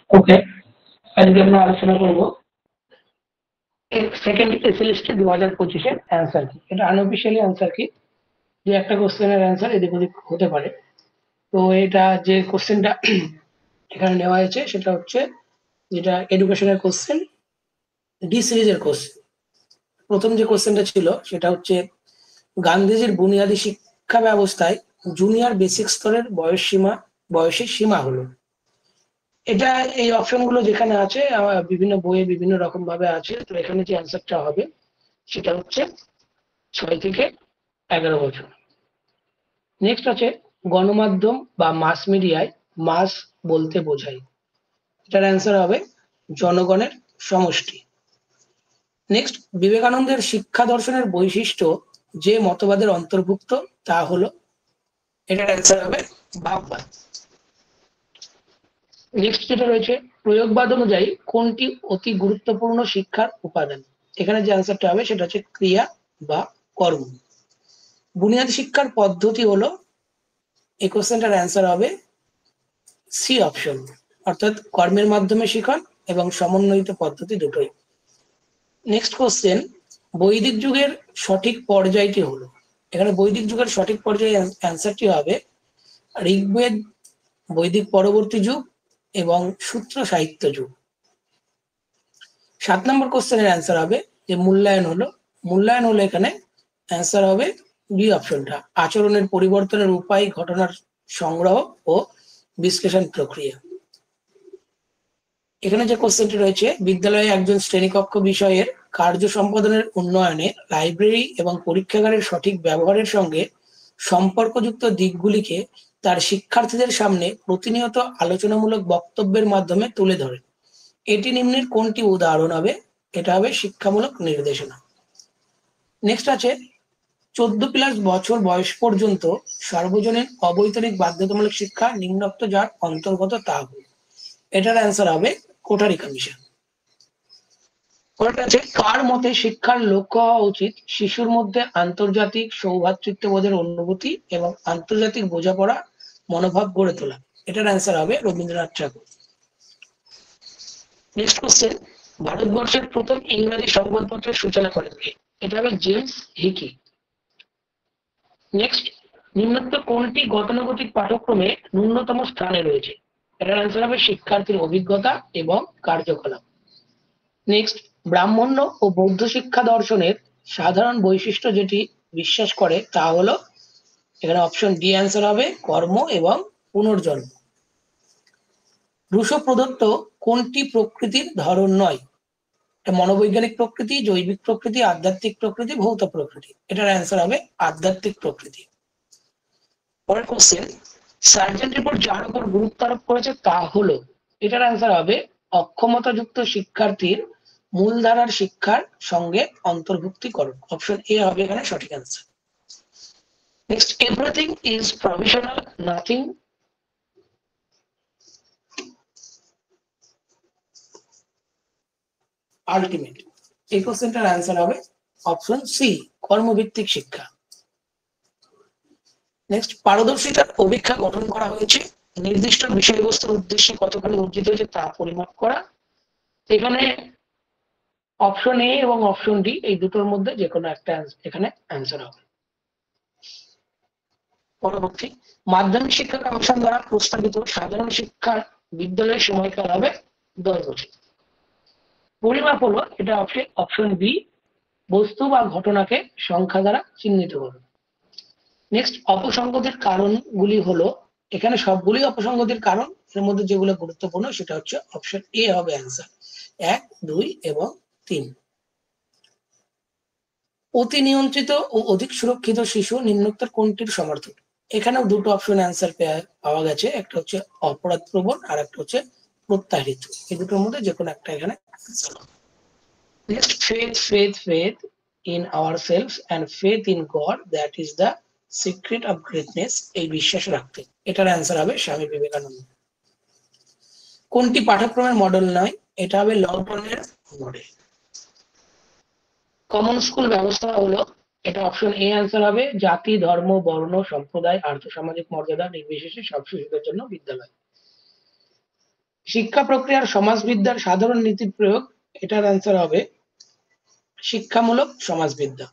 ওকে, আজকে আমরা আলোচনা করব সেকেন্ড এসএলএসটি 2025-এর অ্যান্সার কি। এটা আনঅফিসিয়ালি অ্যান্সার কি, যে একটা কোশ্চেনের অ্যান্সার এদিক ওদিক হতে পারে। তো এটা যে কোশ্চেনটা এখানে নেওয়া হয়েছে সেটা হচ্ছে যেটা এডুকেশনের কোশ্চেন, ডি সিরিজের কোশ্চেন। প্রথম যে কোশ্চেনটা ছিল সেটা হচ্ছে গান্ধীজির বুনিয়াদী শিক্ষা ব্যবস্থায় জুনিয়র বেসিক স্তরের বয়সের সীমা হলো। এটা এই অপশনগুলো যেখানে আছে বিভিন্ন বইয়ে বিভিন্ন রকম ভাবে আছে। তো এখানে যে অ্যান্সারটা হবে সেটা হচ্ছে 6 থেকে 11 বছর। নেক্সট আছে গণমাধ্যম বা মাস মিডিয়ায় মাস বলতে বোঝায়। এটার অ্যান্সার হবে জনগণের সমষ্টি। নেক্সট বিবেকানন্দের শিক্ষা দর্শনের বৈশিষ্ট্য যে মতবাদের অন্তর্ভুক্ত তা হলো, এটার অ্যান্সার হবে ভাববাদ। নেক্সট যেটা রয়েছে প্রয়োগবাদ অনুযায়ী কোনটি অতি গুরুত্বপূর্ণ শিক্ষার উপাদান। এখানে যে অ্যান্সারটা হবে সেটা হচ্ছে ক্রিয়া বা কর্ম। বুনিয়াদী শিক্ষার পদ্ধতি হলো, এই কোশ্চেনটার অ্যান্সার হবে সি অপশন, অর্থাৎ কর্মের মাধ্যমে শিখন এবং সমন্বয়িত পদ্ধতি দুটোই। নেক্সট কোশ্চেন বৈদিক যুগের সঠিক পর্যায়টি হলো। এখানে বৈদিক যুগের সঠিক পর্যায়ে অ্যান্সারটি হবে ঋগ্বেদ, বৈদিক পরবর্তী যুগ এবং সূত্র সাহিত্য যুগ। 7 নম্বর কোশ্চেনের অ্যান্সার হবে যে মূল্যায়ন হলো এখানে অ্যান্সার হবে বি অপশনটা, আচরণের পরিবর্তনের উপায়, ঘটনার সংগ্রহ ও বিশ্লেষণ প্রক্রিয়া। এখানে যে কোশ্চেনটি রয়েছে বিদ্যালয়ে একজন শ্রেণীকক্ষ বিষয়ের কার্য সম্পাদনের উন্নয়নে লাইব্রেরি এবং পরীক্ষাগারের সঠিক ব্যবহারের সঙ্গে সম্পর্কযুক্ত দিকগুলিকে তার শিক্ষার্থীদের সামনে প্রতিনিয়ত আলোচনামূলক বক্তব্যের মাধ্যমে তুলে ধরে। এটি নিম্নের কোনটি উদাহরণ হবে? এটা হবে শিক্ষামূলক নির্দেশনা। নেক্সট আছে 14+ বছর বয়স পর্যন্ত সার্বজনীন অবৈতনিক বাধ্যতামূলক শিক্ষা নিম্নোক্ত যার অন্তর্গত তা হল। এটার অ্যান্সার হবে কোঠারি কমিশন। পরেরটা আছে কার মতে শিক্ষার লক্ষ্য হওয়া উচিত শিশুর মধ্যে আন্তর্জাতিক সৌভ্রাতৃত্ববোধের অনুভূতি এবং আন্তর্জাতিক বোঝাপড়া মনোভাব গড়ে তোলা। এটার অ্যান্সার হবে রবীন্দ্রনাথ ঠাকুর। নেক্সট কোশ্চেন ভারতবর্ষের প্রথম ইংরেজি সংবাদপত্রের সূচনা করেন কে? এটা হবে জেমস হিকি। নেক্সট নিম্নোক্ত কোনটি গতানুগতিক পাঠ্যক্রমে ন্যূনতম স্থানে রয়েছে? এটার অ্যান্সার হবে শিক্ষার্থীর অভিজ্ঞতা এবং কার্যকলাপ। নেক্সট ব্রাহ্মণ্য ও বৌদ্ধ শিক্ষা দর্শনের সাধারণ বৈশিষ্ট্য যেটি বিশ্বাস করে তা হলো, এখানে অপশন ডি অ্যান্সার হবে কর্ম এবং পুনর্জন্ম। রুশো প্রদত্ত কোনটি প্রকৃতির ধরন নয়? মনোবৈজ্ঞানিক প্রকৃতি, জৈবিক প্রকৃতি, আধ্যাত্মিক প্রকৃতি, ভৌত প্রকৃতি। এটার অ্যান্সার হবে আধ্যাত্মিক প্রকৃতি। পরের কোশ্চেন সার্জেন্টের উপর যার উপর গুরুত্ব আরোপ করেছে তা হলো, এটার অ্যান্সার হবে অক্ষমতাযুক্ত শিক্ষার্থীর মূলধারার শিক্ষার সঙ্গে অন্তর্ভুক্তিকরণ। অপশন এ হবে এখানে সঠিক answer. Next everything is provisional, nothing ultimate. এই কোশ্চেনটার অ্যান্সার হবে অপশন সি কর্মভিত্তিক শিক্ষা। নেক্সট পারদর্শিতার অভিক্ষা গঠন করা হয়েছে নির্দিষ্ট বিষয়বস্তুর উদ্দেশ্যে কতখানি অর্জিত হয়েছে তা পরিমাপ করা। এখানে অপশন এ এবং অপশন ডি এই দুটোর মধ্যে যে কোনো একটা এখানে অ্যান্সার হবে। পরবর্তী মাধ্যমিক শিক্ষা কমিশন দ্বারা প্রস্তাবিত সাধারণ শিক্ষার বিদ্যালয়ের সময়কাল হবে 10 বছর। পরিমাপ হলো, এটা অপশন বি বস্তু বা ঘটনাকে সংখ্যা দ্বারা চিহ্নিত করবে। নেক্সট অপসংগতির কারণগুলি হলো, এখানে সবগুলি অপসংগতির কারণ, এর মধ্যে যেগুলো গুরুত্বপূর্ণ সেটা হচ্ছে অপশন এ হবে অ্যান্সার 1, 2 এবং 3। অতি নিয়ন্ত্রিত ও অধিক সুরক্ষিত শিশু নিম্নোক্তর কোনটির সমর্থক? এখানেও দুটো অপশন অ্যান্সার পাওয়া গেছে, একটা হচ্ছে অপরাধ প্রবণ আর একটা হচ্ছে প্রত্যাহৃত। এই দুটোর মধ্যে যে কোনো একটা এখানে next faith in ourselves and faith in God, that is the secret of greatness, এই বিশ্বাস রাখতে। এটার অ্যান্সার হবে স্বামী বিবেকানন্দ। কোনটি পাঠ্যক্রমের মডেল নয়? এটা হবে লন্ডনের মডেল। কমন স্কুল ব্যবস্থা হলো, এটা অপশন এ অ্যান্সার হবে জাতি, ধর্ম, বর্ণ, সম্প্রদায়, আর্থসামাজিক মর্যাদা নির্বিশেষে সব শিশুদের জন্য বিদ্যালয়। শিক্ষা প্রক্রিয়ার সমাজবিদ্যার সাধারণ নীতির প্রয়োগ, এটার অ্যান্সার হবে শিক্ষামূলক সমাজবিদ্যা।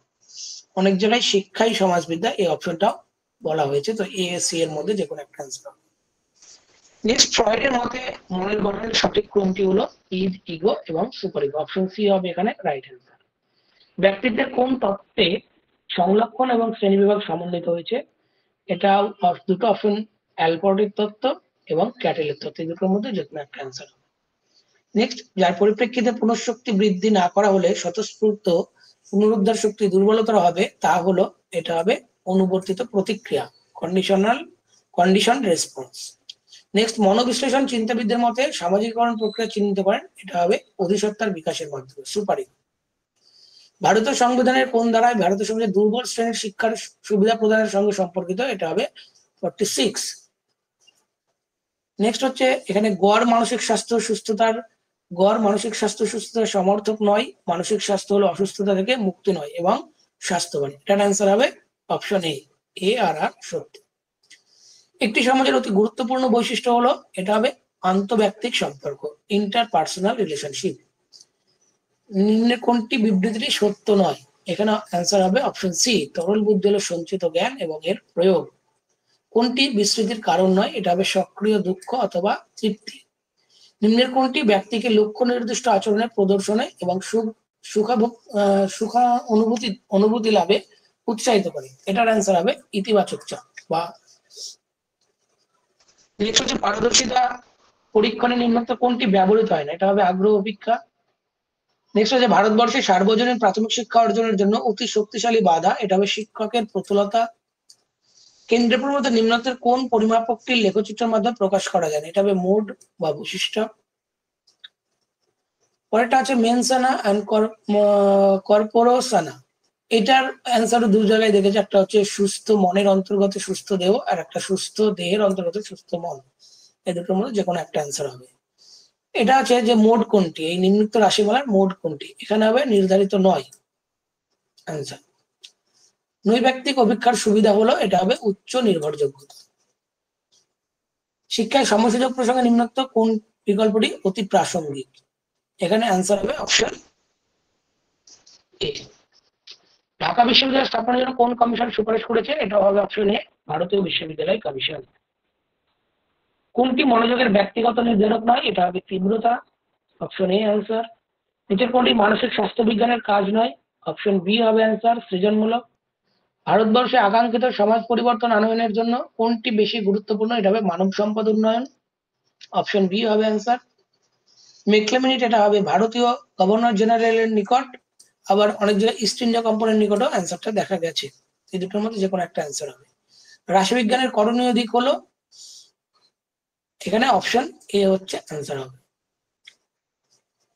অনেক জায়গায় শিক্ষাই সমাজবিদ্যা এই অপশনটাও বলা হয়েছে, তো এ সি এর মধ্যে যে কোনো একটা অ্যান্সার হবে। নেক্সট, ফ্রয়েডের মতে মনের গঠনের সঠিক ক্রমটি হলো ইড, ইগো এবং সুপার ইগো। অপশন সি হবে এখানে রাইট অ্যান্সার। ব্যক্তিত্বের কোন তত্ত্বে সংলক্ষণ এবং শ্রেণীবিভাগ সমন্বিত হয়েছে? এটা দুটো অপশন, অ্যালপোর্টের তত্ত্ব এবং ক্যাটেলের তত্ত্ব, এই দুটোর মধ্যে যে কোনো একটা অ্যান্সার। নেক্সট, যার পরিপ্রেক্ষিতে পুনঃশক্তি বৃদ্ধি না করা হলে স্বতঃস্ফূর্ত পুনরুদ্ধার শক্তি দুর্বলতর হবে, তা হলো, এটা হবে অনুবর্তিত প্রতিক্রিয়া, কন্ডিশন রেসপন্স। নেক্সট, মনোবিশ্লেষণ চিন্তাবিদদের মতে সামাজিকরণ প্রক্রিয়া চিহ্নিত করেন, এটা হবে অধিসত্তার বিকাশের মাধ্যমে, সুপার ইগো। ভারতীয় সংবিধানের কোন ধারায় ভারতীয় সমাজের দুর্বল শ্রেণীর শিক্ষার সুবিধা প্রদানের সঙ্গে সম্পর্কিত? এটা হবে 46। নেক্সট হচ্ছে এখানে গড় মানসিক স্বাস্থ্য সুস্থতার সমর্থক নয়, মানসিক স্বাস্থ্য হলো অসুস্থতা থেকে মুক্তি নয় এবং স্বাস্থ্যবান। এটার অ্যান্সার হবে অপশন এ আর আর সত্য। একটি সমাজের অতি গুরুত্বপূর্ণ বৈশিষ্ট্য হলো, এটা হবে আন্তঃব্যক্তিক সম্পর্ক, ইন্টারপার্সোনাল রিলেশনশিপ। নিম্নের কোনটি বিবৃতিটি সত্য নয়? এখানে অ্যান্সার হবে অপশন সি, তরল বুদ্ধি হলো সঞ্চিত জ্ঞান এবং এর প্রয়োগ। কোনটি বিস্মৃতির কারণ নয়? এটা হবে সক্রিয় দুঃখ অথবা তৃপ্তি। নিম্নের কোনটি ব্যক্তিকে লক্ষ্য নির্দিষ্ট আচরণের প্রদর্শনে এবং সুখা অনুভূতি লাভে উৎসাহিত করে? এটার অ্যান্সার হবে ইতিবাচক চাপ বা। নেক্সট হচ্ছে পারদর্শিতা পরীক্ষণে নিম্নোক্ত কোনটি ব্যবহৃত হয় না? এটা হবে আগ্রহ পরীক্ষা। নেক্সট হচ্ছে ভারতবর্ষে সার্বজনীন প্রাথমিক শিক্ষা অর্জনের জন্য অতি শক্তিশালী বাধা, এটা হবে শিক্ষকের প্রতুলতা। কেন্দ্রে প্রবর্তিত নিম্নোক্তের কোন পরিমাপকটি লেখচিত্রের মাধ্যমে প্রকাশ করা যায়? এটা হবে মোড বা বৈশিষ্ট্য। পরেরটা আছে মেনসানা এন্ড কর্পোরোসানা। এটার অ্যান্সার দু জায়গায় দেখেছি, একটা হচ্ছে সুস্থ মনের অন্তর্গত সুস্থ দেহ, আর একটা সুস্থ দেহের অন্তর্গত সুস্থ মন। এই দুটোর মধ্যে যে কোনো একটা অ্যান্সার হবে। এটা আছে যে মোড কোনটি, এই নিম্নোক্ত রাশিমালার মোড কোনটি? এখানে হবে নির্ধারিত নয় অ্যান্সার। নৈব্যক্তিক অভিক্ষার সুবিধা হলো, এটা হবে উচ্চ নির্ভরযোগ্যতা। শিক্ষায় সমস্যাযোগ প্রসঙ্গে নিম্নোক্ত কোন বিকল্পটি অতি প্রাসঙ্গিক? এখানে অ্যান্সার হবে অপশন এ। ঢাকা বিশ্ববিদ্যালয় স্থাপনের জন্য কোন কমিশন সুপারিশ করেছে? এটা হবে অপশন এ, ভারতীয় বিশ্ববিদ্যালয় কমিশন। কোনটি মনোযোগের ব্যক্তিগত নির্ধারক নয়? এটা হবে তীব্রতা, অপশন এ অ্যান্সার। নিচের কোনটি মানসিক স্বাস্থ্য বিজ্ঞানের কাজ নয়? অপশন বি হবে অ্যান্সার, সৃজনমূলক। ভারতবর্ষে আকাঙ্ক্ষিত সমাজ পরিবর্তন আনয়নের জন্য কোনটি বেশি গুরুত্বপূর্ণ? এটা হবে মানব সম্পদ উন্নয়ন, অপশন বি হবে অ্যান্সার। মেকলেমিনিট, এটা হবে ভারতীয় গভর্নর জেনারেলের নিকট, আবার অনেক জায়গায় ইস্ট ইন্ডিয়া কোম্পানির নিকটও অ্যান্সারটা দেখা গেছে। এই দুটোর মধ্যে যে কোনো একটা অ্যান্সার হবে। রাশিবিজ্ঞানের করণীয় দিক হলো, এখানে অপশন এ হচ্ছে অ্যান্সার হবে।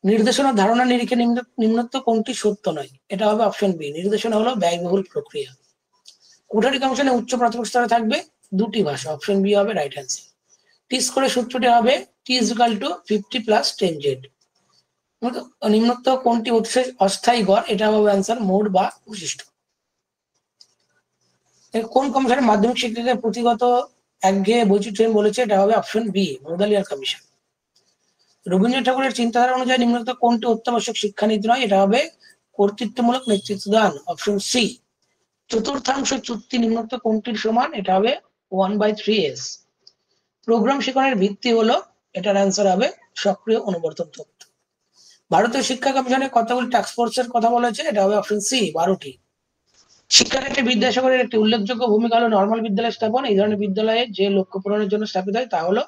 নির্দেশনা ধারণা নিরিখে নিম্নোক্ত কোনটি সত্য নয়? এটা হবে অপশন বি, নির্দেশনা হলো ব্যয়বহুল প্রক্রিয়া। কোঠারি কমিশনে উচ্চ প্রাথমিক স্তরে থাকবে দুটি ভাষা, অপশন বি হবে রাইট অ্যান্সার। টি স্কোরের সূত্রটি হবে টি ইজ ইকুয়াল টু 50 + 10z। নিম্নোক্ত কোনটি অস্থায়ী গড়? এটা হবে অ্যান্সার মোড বা বৈশিষ্ট্য। কোন কমিশনের মাধ্যমিক শিক্ষকের পুঁথিগত একঘেয়ে বৈচিত্র্যহীন বলেছে? এটা হবে option B, Mudaliar commission. Rabindranath ঠাকুরের চিন্তাধারা অনুযায়ী নিম্নোক্ত কোনটি অত্যাবশ্যক শিক্ষানীতি নয়? এটা হবে কর্তৃত্বমূলক নেতৃত্বদান, অপশন সি। চতুর্থাংশ চুক্তি নিম্নোক্ত কোনটির সমান? এটা হবে 1/3s। প্রোগ্রাম শিক্ষণের ভিত্তি হলো, এটার অ্যান্সার হবে সক্রিয় অনুবর্তন তত্ত্ব। ভারতীয় শিক্ষা কমিশনে কতগুলি টাস্ক ফোর্সের কথা বলেছে? এটা হবে অপশন সি, 12টি। শিক্ষাক্ষেত্রে বিদ্যাসাগরের একটি উল্লেখযোগ্য ভূমিকা হলো নর্মাল বিদ্যালয় স্থাপন। এই ধরনের বিদ্যালয়ে যে লক্ষ্য পূরণের জন্য স্থাপিত হয় তা হলো